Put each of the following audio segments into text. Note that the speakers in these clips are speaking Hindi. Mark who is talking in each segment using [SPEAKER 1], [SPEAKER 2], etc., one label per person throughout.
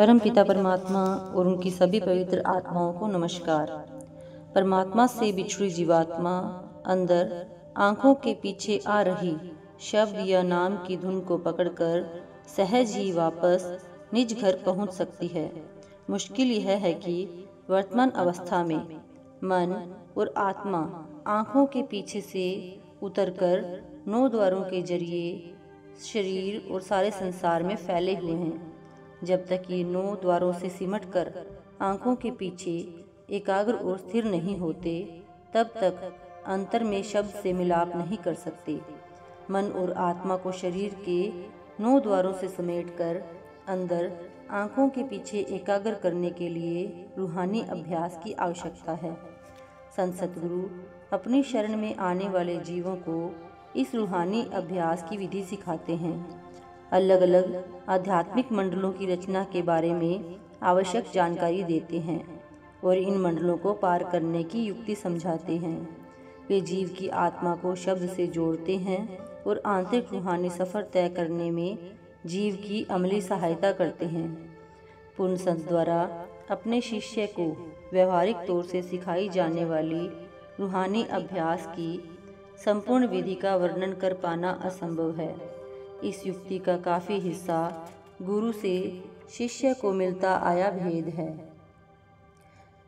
[SPEAKER 1] परमपिता परमात्मा और उनकी सभी पवित्र आत्माओं को नमस्कार। परमात्मा से बिछड़ी जीवात्मा अंदर आंखों के पीछे आ रही शब्द या नाम की धुन को पकड़कर सहज ही वापस निज घर पहुंच सकती है। मुश्किल यह है कि वर्तमान अवस्था में मन और आत्मा आंखों के पीछे से उतरकर 9 द्वारों के जरिए शरीर और सारे संसार में फैले हुए हैं। जब तक ये 9 द्वारों से सिमटकर आंखों के पीछे एकाग्र और स्थिर नहीं होते, तब तक अंतर में शब्द से मिलाप नहीं कर सकते। मन और आत्मा को शरीर के 9 द्वारों से समेटकर अंदर आंखों के पीछे एकाग्र करने के लिए रूहानी अभ्यास की आवश्यकता है। संत सतगुरु अपनी शरण में आने वाले जीवों को इस रूहानी अभ्यास की विधि सिखाते हैं। अलग अलग आध्यात्मिक मंडलों की रचना के बारे में आवश्यक जानकारी देते हैं और इन मंडलों को पार करने की युक्ति समझाते हैं। वे जीव की आत्मा को शब्द से जोड़ते हैं और आंतरिक रूहानी सफ़र तय करने में जीव की अमली सहायता करते हैं। पूर्ण संत द्वारा अपने शिष्य को व्यवहारिक तौर से सिखाई जाने वाली रूहानी अभ्यास की संपूर्ण विधि का वर्णन कर पाना असंभव है। इस युक्ति का काफ़ी हिस्सा गुरु से शिष्य को मिलता आया भेद है।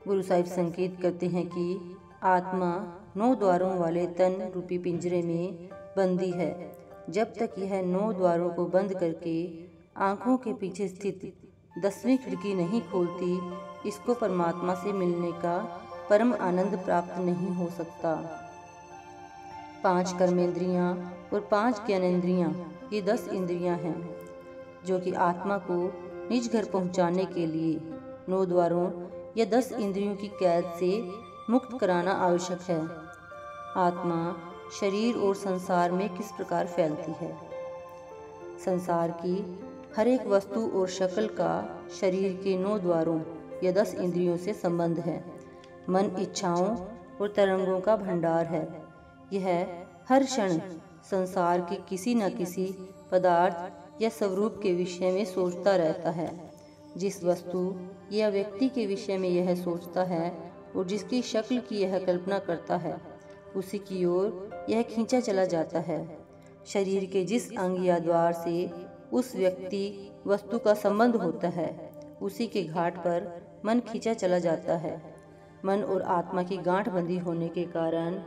[SPEAKER 1] गुरु साहिब संकेत करते हैं कि आत्मा 9 द्वारों वाले तन रूपी पिंजरे में बंदी है। जब तक यह 9 द्वारों को बंद करके आंखों के पीछे स्थित 10वीं खिड़की नहीं खोलती, इसको परमात्मा से मिलने का परम आनंद प्राप्त नहीं हो सकता। 5 कर्मेंद्रियां और 5 ज्ञानेंद्रियां, ये 10 इंद्रियां हैं जो कि आत्मा को निज घर पहुंचाने के लिए 9 द्वारों या 10 इंद्रियों की कैद से मुक्त कराना आवश्यक है। आत्मा शरीर और संसार में किस प्रकार फैलती है? संसार की हर एक वस्तु और शक्ल का शरीर के 9 द्वारों या 10 इंद्रियों से संबंध है। मन इच्छाओं और तरंगों का भंडार है। यह हर क्षण संसार के किसी न किसी पदार्थ या स्वरूप के विषय में सोचता रहता है। जिस वस्तु या व्यक्ति के विषय में यह सोचता है और जिसकी शक्ल की यह कल्पना करता है, उसी की ओर यह खींचा चला जाता है। शरीर के जिस अंग या द्वार से उस व्यक्ति वस्तु का संबंध होता है, उसी के घाट पर मन खींचा चला जाता है। मन और आत्मा की गांठबंदी होने के कारण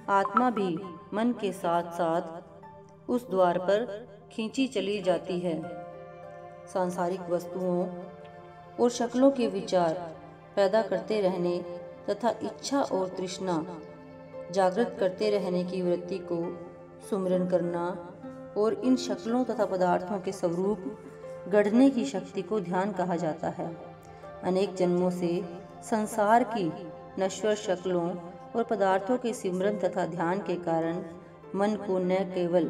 [SPEAKER 1] आत्मा भी मन के साथ साथ उस द्वार पर खींची चली जाती है। सांसारिक वस्तुओं और शक्लों के विचार पैदा करते रहने तथा इच्छा और तृष्णा जागृत करते रहने की वृत्ति को सुमिरन करना और इन शक्लों तथा पदार्थों के स्वरूप गढ़ने की शक्ति को ध्यान कहा जाता है। अनेक जन्मों से संसार की नश्वर शक्लों और पदार्थों के सिमरन तथा ध्यान के कारण मन को न केवल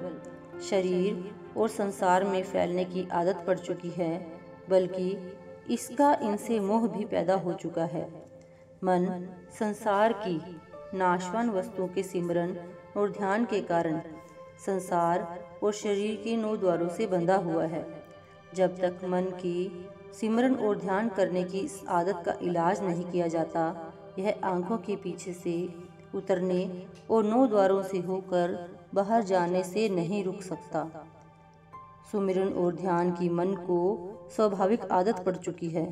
[SPEAKER 1] शरीर और संसार में फैलने की आदत पड़ चुकी है, बल्कि इसका इनसे मोह भी पैदा हो चुका है। मन संसार की नाशवान वस्तुओं के सिमरन और ध्यान के कारण संसार और शरीर के 9 द्वारों से बंधा हुआ है। जब तक मन की सिमरन और ध्यान करने की इस आदत का इलाज नहीं किया जाता, यह आंखों के पीछे से उतरने और 9 द्वारों से होकर बाहर जाने से नहीं रुक सकता। सुमिरन और ध्यान की मन को स्वाभाविक आदत पड़ चुकी है।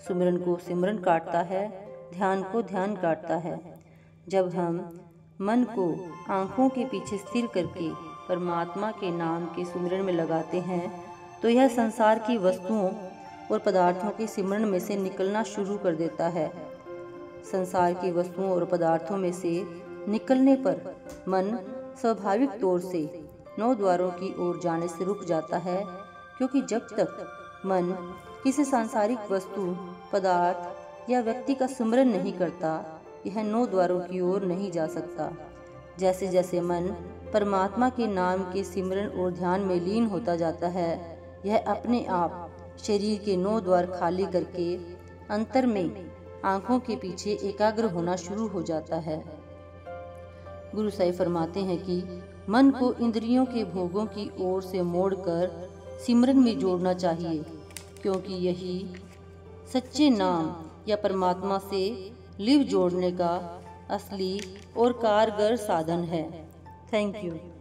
[SPEAKER 1] सुमिरन को सिमरन काटता है, ध्यान को ध्यान काटता है। जब हम मन को आंखों के पीछे स्थिर करके परमात्मा के नाम के सुमिरन में लगाते हैं, तो यह संसार की वस्तुओं और पदार्थों के सिमरन में से निकलना शुरू कर देता है। संसार की वस्तुओं और पदार्थों में से निकलने पर मन स्वाभाविक तौर से 9 द्वारों की ओर जाने से रुक जाता है, क्योंकि जब तक मन किसी सांसारिक वस्तु, पदार्थ या व्यक्ति का सुमिरन नहीं करता, यह 9 द्वारों की ओर नहीं जा सकता। जैसे जैसे मन परमात्मा के नाम के सिमरन और ध्यान में लीन होता जाता है, यह अपने आप शरीर के 9 द्वार खाली करके अंतर में आंखों के पीछे एकाग्र होना शुरू हो जाता है। गुरु साहिब फरमाते हैं कि मन को इंद्रियों के भोगों की ओर से मोड़कर सिमरन में जोड़ना चाहिए, क्योंकि यही सच्चे नाम या परमात्मा से लिव जोड़ने का असली और कारगर साधन है। Thank you.